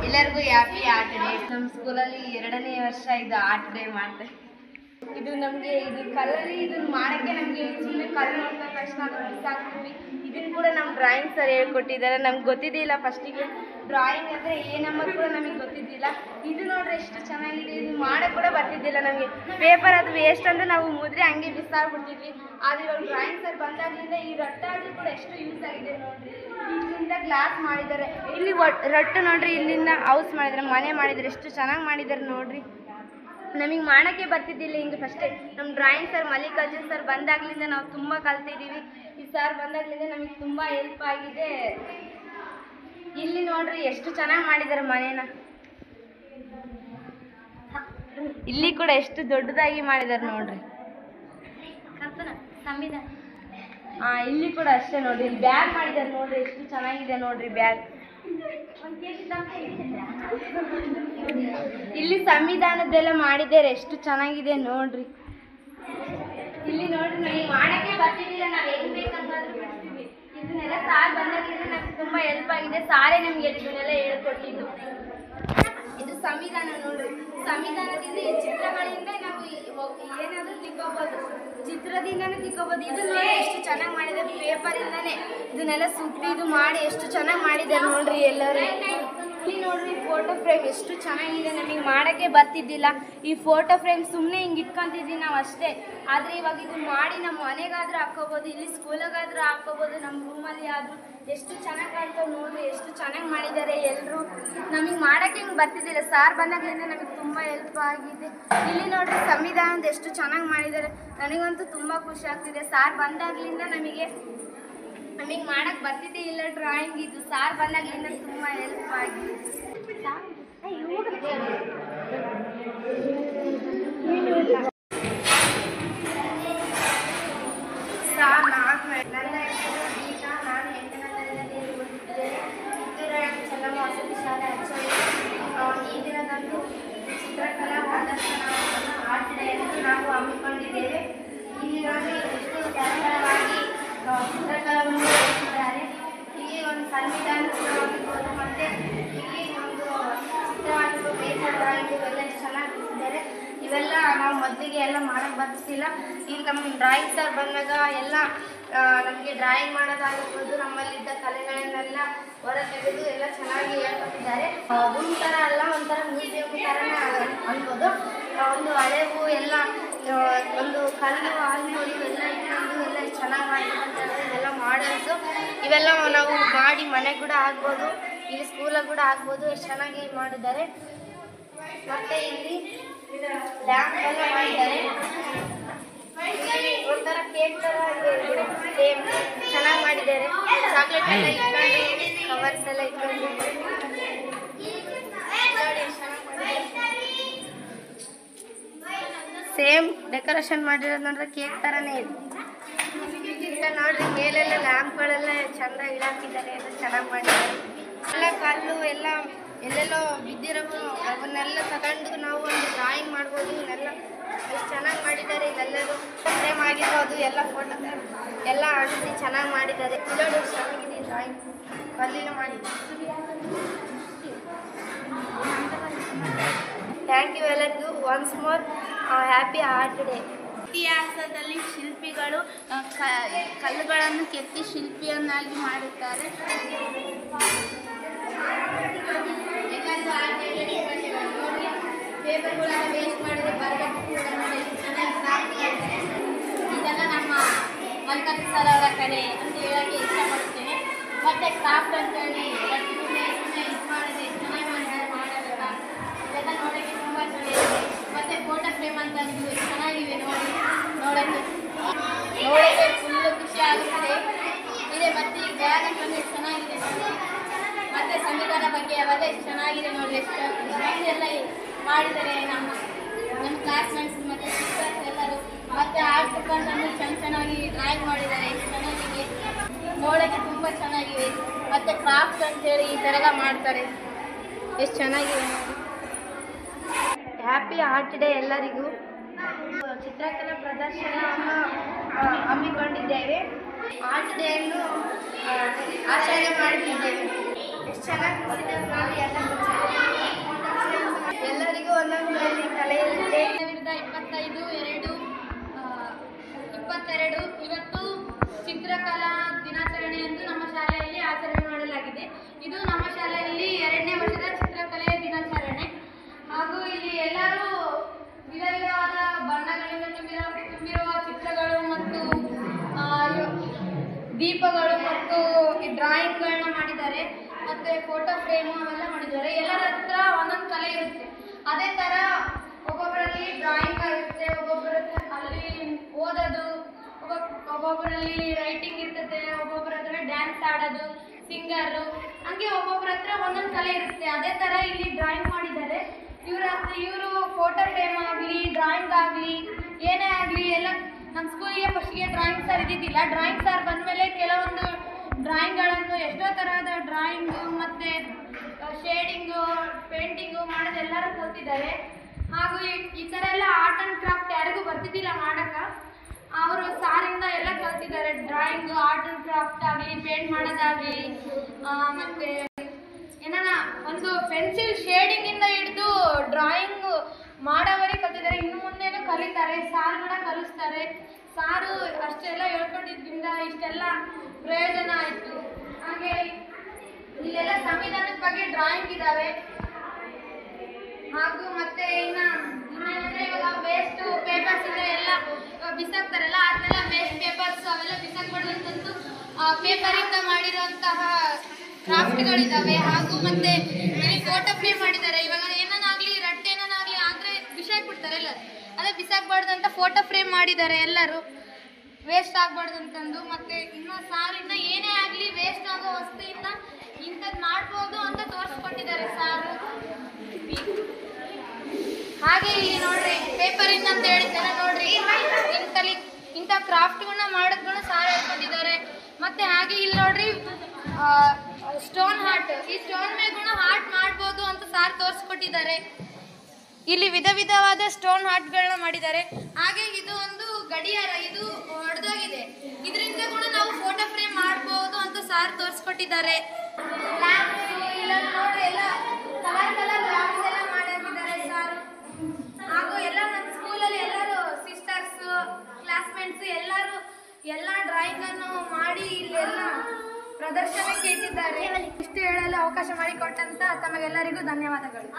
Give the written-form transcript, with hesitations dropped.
ಎಲ್ಲರಿಗೂ happy art day. ನಮ್ಮ ಸ್ಕೂಲಲ್ಲಿ 2ನೇ ವರ್ಷ ಇದು ಆರ್ಟ್ ಡೇ ಮಾಡ್ತಾರೆ. ಇದು ನಮಗೆ ಇದು ಕಲ್ಲಲ್ಲಿ ಇದನ್ನು ಮಾಡೋಕ್ಕೆ ನಮಗೆ ಸುಮ್ಮನೆ ಕಲ್ಲು ನೋಡ್ತಾ ತಕ್ಷಣ ಮಿಸ್ ಆಗ್ತೀವಿ. ಇದನ್ನು ಕೂಡ ನಮ್ಮ ಡ್ರಾಯಿಂಗ್ ಸರ್ ಹೇಳ್ಕೊಟ್ಟಿದ್ದಾರೆ. ನಮ್ಗೆ ಗೊತ್ತಿದ್ದಿಲ್ಲ ಫಸ್ಟಿಗೆ ಡ್ರಾಯಿಂಗ್ ಅಂದರೆ ಏನಮ್ಮ ಕೂಡ ನಮಗೆ ಗೊತ್ತಿದ್ದಿಲ್ಲ. ಇದು ನೋಡ್ರೆ ಎಷ್ಟು ಚೆನ್ನಾಗಿದೆ. ಇದು ಮಾಡೋಕ್ಕೆ ಕೂಡ ಬರ್ತಿದ್ದಿಲ್ಲ ನಮಗೆ. ಪೇಪರ್ ಅದು ವೇಸ್ಟ್ ಅಂದರೆ ನಾವು ಮುದ್ರೆ ಹಂಗೆ ಬಿಸಾಡ್ಬಿಡ್ತಿದ್ವಿ. ಆದರೆ ಇವಾಗ ಡ್ರಾಯಿಂಗ್ ಸರ್ ಬಂದಾಗಲಿಂದ ಈ ರಟ್ಟಾಗಿ ಕೂಡ ಎಷ್ಟು ಯೂಸ್ ಆಗಿದೆ ನೋಡಿರಿ. ಇಲ್ಲಿಂದ ಗ್ಲಾಸ್ ಮಾಡಿದ್ದಾರೆ, ಇಲ್ಲಿ ರಟ್ಟು ನೋಡ್ರಿ, ಇಲ್ಲಿಂದ ಹೌಸ್ ಮಾಡಿದ್ದಾರೆ, ಮನೆ ಮಾಡಿದ್ದಾರೆ, ಎಷ್ಟು ಚೆನ್ನಾಗಿ ಮಾಡಿದ್ದಾರೆ ನೋಡ್ರಿ. ನಮಗೆ ಮಾಡೋಕ್ಕೆ ಬರ್ತಿದ್ದಿಲ್ಲ ಹಿಂಗೆ ಫಸ್ಟೇ. ನಮ್ಮ ಡ್ರಾಯಿಂಗ್ ಸರ್ ಮಲ್ಲಿಕಾರ್ಜುನ್ ಸರ್ ಬಂದಾಗಲಿಂದ ನಾವು ತುಂಬ ಕಲ್ತಿದ್ದೀವಿ. ಈ ಸರ್ ಬಂದಾಗಲಿಂದ ನಮಗೆ ತುಂಬ ಹೆಲ್ಪ್ ಆಗಿದೆ. ಇಲ್ಲಿ ನೋಡ್ರಿ ಎಷ್ಟು ಚೆನ್ನಾಗಿ ಮಾಡಿದ್ದಾರೆ ಮನೇನ. ಇಲ್ಲಿ ಕೂಡ ಎಷ್ಟು ದೊಡ್ಡದಾಗಿ ಮಾಡಿದ್ದಾರೆ ನೋಡ್ರಿ. ಸಂವಿಧಾನ ಇಲ್ಲಿ ಕೂಡ ಅಷ್ಟೇ ನೋಡ್ರಿ. ಇಲ್ಲಿ ಬ್ಯಾಗ್ ಮಾಡಿದ್ದಾರೆ ನೋಡ್ರಿ, ಎಷ್ಟು ಚೆನ್ನಾಗಿದೆ ನೋಡ್ರಿ ಬ್ಯಾಗ್. ಇಲ್ಲಿ ಸಂವಿಧಾನದೆಲ್ಲ ಮಾಡಿದ್ದಾರೆ, ಎಷ್ಟು ಚೆನ್ನಾಗಿದೆ ನೋಡ್ರಿ. ಇಲ್ಲಿ ನೋಡ್ರಿ ನಮಗೆ ಮಾಡಕ್ಕೆ ಬರ್ತಿದ್ದಿಲ್ಲ, ನಾವು ಹೆಂಗ್ ಬೇಕಂತಾದ್ರೂ ಬಿಡ್ತೀವಿ. ಇದನ್ನೆಲ್ಲ ಸಾರ್ ಬಂದಾಗಿದ್ರೆ ನಮ್ಗೆ ತುಂಬಾ ಹೆಲ್ಪ್ ಆಗಿದೆ. ಸಾರೇ ನಮ್ಗೆ ಇದನ್ನೆಲ್ಲ ಹೇಳ್ಕೊಟ್ಟಿದ್ದು. ಇದು ಸಂವಿಧಾನ ನೋಡ್ರಿ. ಸಂವಿಧಾನದಿಂದ ಈ ಚಿತ್ರಗಳಿಂದ ನಾವು ಏನಾದರೂ ತಿಳ್ಕೊಬೋದು, ಚಿತ್ರದಿಂದನೇ ತಿಳ್ಕೊಬೋದು. ಇದು ನೋಡಿ ಎಷ್ಟು ಚೆನ್ನಾಗಿ ಮಾಡಿದ್ದಾರೆ. ಪೇಪರಿಂದಾನೇ ಇದನ್ನೆಲ್ಲ ಸುತ್ತಿ ಇದು ಮಾಡಿ ಎಷ್ಟು ಚೆನ್ನಾಗಿ ಮಾಡಿದ್ದಾರೆ ನೋಡ್ರಿ ಎಲ್ಲರೂ. ಇಲ್ಲಿ ನೋಡ್ರಿ ಫೋಟೋ ಫ್ರೇಮ್ ಎಷ್ಟು ಚೆನ್ನಾಗಿದೆ. ನಮಗೆ ಮಾಡೋಕ್ಕೆ ಬರ್ತಿದ್ದಿಲ್ಲ. ಈ ಫೋಟೋ ಫ್ರೇಮ್ ಸುಮ್ಮನೆ ಹಿಂಗೆ ಇಟ್ಕೊಂತಿದ್ವಿ ನಾವು ಅಷ್ಟೇ. ಆದರೆ ಇವಾಗ ಇದು ಮಾಡಿ ನಮ್ಮ ಮನೆಗಾದರೂ ಹಾಕೋಬೋದು, ಇಲ್ಲಿ ಸ್ಕೂಲಿಗಾದರೂ ಹಾಕೋಬೋದು, ನಮ್ಮ ರೂಮಲ್ಲಿ ಆದರೂ ಎಷ್ಟು ಚೆನ್ನಾಗಿ ಕಾಣ್ತಾವೆ ನೋಡ್ರಿ. ಎಷ್ಟು ಚೆನ್ನಾಗಿ ಮಾಡಿದ್ದಾರೆ ಎಲ್ಲರೂ. ನಮಗೆ ಮಾಡೋಕ್ಕೆ ಹಿಂಗೆ ಬರ್ತಿದ್ದಿಲ್ಲ. ಸಾರ್ ಬಂದಾಗಲಿಂದ ನಮಗೆ ತುಂಬ ಹೆಲ್ಪ್ ಆಗಿದೆ. ಇಲ್ಲಿ ನೋಡ್ರಿ ಸಂವಿಧಾನದ ಎಷ್ಟು ಚೆನ್ನಾಗಿ ಮಾಡಿದ್ದಾರೆ. ನನಗಂತೂ ತುಂಬ ಖುಷಿ ಆಗ್ತಿದೆ. ಸಾರ್ ಬಂದಾಗಲಿಂದ ನಮಗೆ ಮಾಡಕ್ಕೆ ಬರ್ತಿದ್ದೇ ಇಲ್ಲ ಡ್ರಾಯಿಂಗ್. ಇದು ಸಾರ್ ಬಂದಾಗಲಿಂದ ತುಂಬ ಹೆಲ್ಪ್ ಆಗಿದೆ. ಸಾರ್ ನನ್ನ ಹೆಸರು ಗೀತಾ. ನಾನು 8ನೇ ತರಗತಿಯಲ್ಲಿ ಓದುತ್ತಿದ್ದೇನೆ. ಕಿತ್ತೂರಾಣಿ ಚೆನ್ನಮ್ಮ ವಸತಿ ಶಾಲೆ ಅಚ್ಚರಿ. ಈ ದಿನದಂದು ಚಿತ್ರಕಲಾ ಪ್ರದರ್ಶನವನ್ನು ಆರ್ಟ್ ಡೇ ಎಂದು ನಾವು ಹಮ್ಮಿಕೊಂಡಿದ್ದೇವೆ. ಇಲ್ಲಿ ನೋಡಿ ಎಷ್ಟು ಸರಳವಾಗಿ ಚಿತ್ರಕಲೆಯನ್ನು ತೋರಿಸಿದ್ದಾರೆ. ಇಲ್ಲಿ ಒಂದು ಸಂವಿಧಾನ ಆಗಿರ್ಬೋದು, ಮತ್ತು ಇಲ್ಲಿ ಒಂದು ಚಿತ್ರವಾಗಿರ್ಬೋದು, ಪೇಪರ್ ಡ್ರಾಯಿಂಗ್ ಇವೆಲ್ಲ ಎಷ್ಟು ಚೆನ್ನಾಗಿ ಬಿಡಿಸಿದ್ದಾರೆ. ಇವೆಲ್ಲ ನಾವು ಮೊದಲಿಗೆ ಎಲ್ಲ ಮಾಡೋಕ್ಕೆ ಬರ್ತಿಲ್ಲ. ಈಗ ನಮ್ಮ ಡ್ರಾಯಿಂಗ್ ಸರ್ ಬಂದಾಗ ಎಲ್ಲ ನಮಗೆ ಡ್ರಾಯಿಂಗ್ ಮಾಡೋದಾಗಿರ್ಬೋದು, ನಮ್ಮಲ್ಲಿದ್ದ ಕಲೆಗಳನ್ನೆಲ್ಲ ಹೊರ ತೆಗೆದು ಎಲ್ಲ ಚೆನ್ನಾಗಿ ಹೇಳ್ಕೊಟ್ಟಿದ್ದಾರೆ. ರೂಮ್ ಥರ ಅಲ್ಲ, ಒಂಥರ ಮ್ಯೂಸಿಯಂ ಥರನೇ ಅನ್ಬೋದು. ಒಂದು ಹಳೆವು ಎಲ್ಲ ಒಂದು ಕಲ್ಲು ಹಾಲು ನೋಡಿ ಎಲ್ಲ ಇಟ್ಕೊಂಡು ಎಲ್ಲ ಚೆನ್ನಾಗಿ ಮಾಡಿದ್ದಾರೆ. ಇದೆಲ್ಲ ಮಾಡಲ್ಸು. ಇವೆಲ್ಲ ನಾವು ಮಾಡಿ ಮನೆಗೆ ಕೂಡ ಆಗ್ಬೋದು, ಇಲ್ಲಿ ಸ್ಕೂಲಾಗ ಕೂಡ ಆಗ್ಬೋದು. ಎಷ್ಟು ಚೆನ್ನಾಗಿ ಮಾಡಿದ್ದಾರೆ. ಮತ್ತು ಇಲ್ಲಿ ಡ್ಯಾಮ್ ಎಲ್ಲ ಮಾಡಿದ್ದಾರೆ. ಒಂಥರ ಕೇಕ್ ಥರ ಸೇಮ್ ಚೆನ್ನಾಗಿ ಮಾಡಿದ್ದಾರೆ. ಚಾಕ್ಲೇಟ್ ಎಲ್ಲ ಇಟ್ಕೊಂಡು, ಕವರ್ಸ್ ಎಲ್ಲ ಇಟ್ಕೊಂಡು ನೋಡಿ ಸೇಮ್ ಡೆಕೋರೇಷನ್ ಮಾಡಿರೋದು ನೋಡ್ರೆ ಕೇಕ್ ಥರನೇ ಇದೆ. ಈಗ ನೋಡ್ರಿ ಮೇಲೆಲ್ಲ ಲ್ಯಾಂಪ್ಗಳೆಲ್ಲ ಚೆಂದ ಇಡಾಕಿದ್ದಾರೆ. ಎಲ್ಲ ಚೆನ್ನಾಗಿ ಮಾಡಿದ್ದಾರೆ. ಎಲ್ಲ ಕಲ್ಲು ಎಲ್ಲ ಎಲ್ಲೆಲ್ಲೋ ಬಿದ್ದಿರೋವು ಅವನ್ನೆಲ್ಲ ತಗೊಂಡು ನಾವು ಒಂದು ಡ್ರಾಯಿಂಗ್ ಮಾಡ್ಬೋದು. ಇವನ್ನೆಲ್ಲ ಎಷ್ಟು ಚೆನ್ನಾಗಿ ಮಾಡಿದ್ದಾರೆ. ಇದೆಲ್ಲರೂ ಫ್ರೇಮ್ ಆಗಿರ್ಬೋದು, ಎಲ್ಲ ಫೋಟೋ ಎಲ್ಲ ಅಂಟಿಸಿ ಚೆನ್ನಾಗಿ ಮಾಡಿದ್ದಾರೆ. ನೋಡಿ ಎಷ್ಟು ಚೆನ್ನಾಗಿದೆ ಡ್ರಾಯಿಂಗ್. ಕಲ್ಲಿನ ಮಾಡಿದ್ದಾರೆ. ಥ್ಯಾಂಕ್ ಯು ಎಲ್ಲರಿಗೂ. Once more happy art day. ಇತಿಹಾಸದಲ್ಲಿ ಶಿಲ್ಪಿಗಳು ಕಲ್ಲುಗಳನ್ನು ಕೆತ್ತಿ ಶಿಲ್ಪಿಯನ್ನಾಗಿ ಮಾಡುತ್ತಾರೆ. ಪೇಪರ್ಗಳನ್ನು ವೇಸ್ಟ್ ಮಾಡಿದ್ರೆ ಇದೆಲ್ಲ ನಮ್ಮ ಮಲ್ಲಿಕಾರ್ಜುನ ಸರ್ ಅವರ ಕಡೆ ಅಂತ ಹೇಳೋಕ್ಕೆ ಇಷ್ಟಪಡ್ತೇನೆ. ಮತ್ತು ಕ್ರಾಫ್ಟ್ ಅಂತೇಳಿ ಇದು ಮಾಡಿದೆ, ಚೆನ್ನಾಗಿ ಮಾಡಿದ್ದಾರೆ ಮಾಡೋದಲ್ಲ. ಇದೆಲ್ಲ ನೋಡೋಕ್ಕೆ ತುಂಬ ಚೆನ್ನಾಗಿದೆ. ಮತ್ತು ಫೋಟೋ ಫ್ರೇಮ್ ಅಂತ ಚೆನ್ನಾಗಿವೆ ನೋಡೋಕ್ಕೆ ಫುಲ್ಲು ಖುಷಿ ಆಗುತ್ತದೆ ಇದೆ. ಮತ್ತು ಈ ಬ್ಯಾಗ್ ಅಂತಂದರೆ ಚೆನ್ನಾಗಿದೆ. ಮತ್ತು ಸಂವಿಧಾನ ಬಗ್ಗೆ ಅವೆಲ್ಲ ಎಷ್ಟು ಚೆನ್ನಾಗಿದೆ ನೋಡಿ. ಎಷ್ಟು ಎಲ್ಲ ಮಾಡಿದ್ದಾರೆ ನಮ್ಮ ಕ್ಲಾಸ್ಮೇಟ್ಸ್ ಮತ್ತು ಸಿಸ್ಟರ್ಸ್ ಎಲ್ಲರೂ. ಮತ್ತು ಆರ್ಟ್ ಮುಖಾಂತರ ಚೆನ್ನಾಗಿ ಡ್ರಾಯಿಂಗ್ ಮಾಡಿದ್ದಾರೆ. ಎಷ್ಟು ಚೆನ್ನಾಗಿದೆ ನೋಡೋಕ್ಕೆ, ತುಂಬ ಚೆನ್ನಾಗಿವೆ. ಮತ್ತು ಕ್ರಾಫ್ಟ್ ಅಂತೇಳಿ ಈ ಥರ ಎಲ್ಲ ಮಾಡ್ತಾರೆ. ಎಷ್ಟು ಚೆನ್ನಾಗಿದೆ. ಹ್ಯಾಪಿ ಆರ್ಟ್ ಡೇ ಎಲ್ಲರಿಗೂ. ಚಿತ್ರಕಲಾ ಪ್ರದರ್ಶನವನ್ನು ಹಮ್ಮಿಕೊಂಡಿದ್ದೇವೆ. ಆರ್ಟ್ ಡೇಯನ್ನು ಆಚರಣೆ ಮಾಡುತ್ತಿದ್ದೇವೆ. ಎಷ್ಟು ಚೆನ್ನಾಗಿ ಎಲ್ಲ ದೀಪಗಳು ಮತ್ತು ಡ್ರಾಯಿಂಗ್ಗಳನ್ನ ಮಾಡಿದ್ದಾರೆ, ಮತ್ತು ಫೋಟೋ ಫ್ರೇಮು ಅವೆಲ್ಲ ಮಾಡಿದ್ದಾರೆ. ಎಲ್ಲರ ಹತ್ರ ಒಂದೊಂದು ಕಲೆ ಇರುತ್ತೆ. ಅದೇ ಥರ ಒಬ್ಬೊಬ್ಬರಲ್ಲಿ ಡ್ರಾಯಿಂಗ್ ಇರುತ್ತೆ, ಒಬ್ಬೊಬ್ಬರ ಅಲ್ಲಿ ಓದೋದು, ಒಬ್ಬೊಬ್ಬರಲ್ಲಿ ರೈಟಿಂಗ್ ಇರ್ತದೆ, ಒಬ್ಬೊಬ್ಬರ ಹತ್ರ ಡ್ಯಾನ್ಸ್ ಆಡೋದು, ಸಿಂಗರು, ಹಂಗೆ ಒಬ್ಬೊಬ್ಬರ ಹತ್ರ ಒಂದೊಂದು ಕಲೆ ಇರುತ್ತೆ. ಅದೇ ಥರ ಇಲ್ಲಿ ಡ್ರಾಯಿಂಗ್ ಮಾಡಿದ್ದಾರೆ. ಇವರು ಫೋಟೋ ಫ್ರೇಮ್ ಆಗಲಿ, ಡ್ರಾಯಿಂಗ್ ಆಗಲಿ, ಏನೇ ಆಗಲಿ ಎಲ್ಲ ನಮ್ಮ ಸ್ಕೂಲಿಗೆ ಫಸ್ಟಿಗೆ ಡ್ರಾಯಿಂಗ್ ಸರ್ ಇದ್ದಿದ್ದಿಲ್ಲ. ಡ್ರಾಯಿಂಗ್ ಸರ್ ಬಂದಮೇಲೆ ಕೆಲವೊಂದು ಡ್ರಾಯಿಂಗ್ಗಳನ್ನು ಎಷ್ಟೋ ಥರದ ಡ್ರಾಯಿಂಗು ಮತ್ತು ಶೇಡಿಂಗು, ಪೇಂಟಿಂಗು ಮಾಡೋದು ಎಲ್ಲರೂ ಕಲ್ತಿದ್ದಾರೆ. ಹಾಗೂ ಈ ಥರ ಎಲ್ಲ ಆರ್ಟ್ ಆ್ಯಂಡ್ ಕ್ರಾಫ್ಟ್ ಯಾರಿಗೂ ಬರ್ತಿದ್ದಿಲ್ಲ ಮಾಡೋಕ್ಕೆ. ಅವರು ಸಾರಿಂದ ಎಲ್ಲ ಕಲ್ತಿದ್ದಾರೆ. ಡ್ರಾಯಿಂಗು, ಆರ್ಟ್ ಆ್ಯಂಡ್ ಕ್ರಾಫ್ಟ್ ಆಗಲಿ, ಪೇಂಟ್ ಮಾಡೋದಾಗಲಿ, ಮತ್ತು ಏನಾನ ಒಂದು ಪೆನ್ಸಿಲ್ ಶೇಡಿಂಗಿಂದ ಹಿಡಿದು ಡ್ರಾಯಿಂಗು ಮಾಡೋವರೆಗೆ ಕಲ್ತಿದ್ದಾರೆ. ಇನ್ನು ಮುಂದೆನೂ ಕಲಿತಾರೆ, ಸಾರು ಕೂಡ ಕಲಿಸ್ತಾರೆ. ಸಾರು ಅಷ್ಟೆಲ್ಲ ಹೇಳ್ಕೊಂಡಿದ್ದರಿಂದ ಇಷ್ಟೆಲ್ಲ ಪ್ರಯೋಜನ ಆಯಿತು. ಹಾಗೆ ಇಲ್ಲೆಲ್ಲ ಸಂವಿಧಾನದ ಬಗ್ಗೆ ಡ್ರಾಯಿಂಗ್ ಇದ್ದಾವೆ. ಹಾಗೂ ಮತ್ತೆ ಇನ್ನೇನಂದರೆ ಇವಾಗ ವೇಸ್ಟ್ ಪೇಪರ್ಸ್ ಇದೆ ಎಲ್ಲ ಬಿಸಾಕ್ತಾರಲ್ಲ, ಅದನ್ನೆಲ್ಲ ವೇಸ್ಟ್ ಪೇಪರ್ಸ್ ಅವೆಲ್ಲ ಬಿಸಾಕ್ಬಾರ್ದಂತಂದು ಪೇಪರಿಂದ ಮಾಡಿರುವಂತಹ ಕ್ರಾಫ್ಟ್ಗಳಿದ್ದಾವೆ. ಹಾಗೂ ಮತ್ತೆ ಇಲ್ಲಿ ಫೋಟೋ ಫ್ರೇಮ್ ಮಾಡಿದ್ದಾರೆ. ಇವಾಗ ಏನಾಗಲಿ ರಟ್ಟೆ ಏನಾಗಲಿ ಆದರೆ ಬಿಸಾಕ್ಬಿಡ್ತಾರೆ ಎಲ್ಲ, ಅದೇ ಬಿಸಾಕ್ಬಾರ್ದು ಅಂತ ಫೋಟೋ ಫ್ರೇಮ್ ಮಾಡಿದ್ದಾರೆ. ಎಲ್ಲರೂ ವೇಸ್ಟ್ ಆಗ್ಬಾರ್ದು ಅಂತಂದು. ಮತ್ತು ಇನ್ನು ಸಾರಿನ ಏನೇ ಆಗಲಿ ವೇಸ್ಟ್ ಆಗೋ ವಸ್ತುವಿಂದ ಇಂಥದ್ದು ಮಾಡ್ಬೋದು ಅಂತ ತೋರಿಸ್ಕೊಟ್ಟಿದ್ದಾರೆ ಸಾರು. ಹಾಗೆ ಇಲ್ಲಿ ನೋಡ್ರಿ ಪೇಪರಿಂದ ಅಂತ ಹೇಳಿದ್ದಾರೆ ನೋಡ್ರಿ, ಇಂಥ ಕ್ರಾಫ್ಟ್ಗಳನ್ನ ಮಾಡೋದ್ಗಳನ್ನ ಸಾರು ಹೇಳ್ಕೊಂಡಿದ್ದಾರೆ. ಮತ್ತು ಹಾಗೆ ಇಲ್ಲಿ ನೋಡ್ರಿ ಸ್ಟೋನ್ ಹಾರ್ಟ್, ಈ ಸ್ಟೋನ್ ಮೇಲ್ಗೂ ಹಾರ್ಟ್ ಮಾಡ್ಬೋದು ಅಂತ ಸಾರ್ ತೋರಿಸ್ಕೊಟ್ಟಿದ್ದಾರೆ. ಇಲ್ಲಿ ವಿಧ ವಿಧವಾದ ಸ್ಟೋನ್ ಹಾರ್ಟ್ಗಳನ್ನ ಮಾಡಿದ್ದಾರೆ. ಹಾಗೆ ಇದು ಒಂದು ಗಡಿಯಾರ, ಇದು ಹೊಡೆದೋಗಿದೆ, ಇದರಿಂದ ಕೂಡ ನಾವು ಫೋಟೋ ಫ್ರೇಮ್ ಮಾಡ್ಬೋದು ಅಂತ ಸಾರ್ ತೋರಿಸ್ಕೊಟ್ಟಿದ್ದಾರೆ. ಇಲ್ಲ ನೋಡ್ರಿ ಎಲ್ಲ ಕಲರ್ ಕಲರ್ ಲ್ಯಾಂಪ್ಸ್ ಎಲ್ಲ ಮಾಡಿದ್ದಾರೆ ಸಾರು. ಹಾಗೂ ಎಲ್ಲ ನಮ್ಮ ಸ್ಕೂಲಲ್ಲಿ ಎಲ್ಲರೂ ಸಿಸ್ಟರ್ಸು, ಕ್ಲಾಸ್ಮೇಟ್ಸು ಎಲ್ಲರೂ ಎಲ್ಲ ಡ್ರಾಯಿಂಗನ್ನು ಮಾಡಿ ಇಲ್ಲೆಲ್ಲ ಪ್ರದರ್ಶನಕ್ಕೆ ಇಟ್ಟಿದ್ದಾರೆ. ಇಷ್ಟು ಹೇಳಲು ಅವಕಾಶ ಮಾಡಿಕೊಟ್ಟಂತ ತಮಗೆಲ್ಲರಿಗೂ ಧನ್ಯವಾದಗಳು.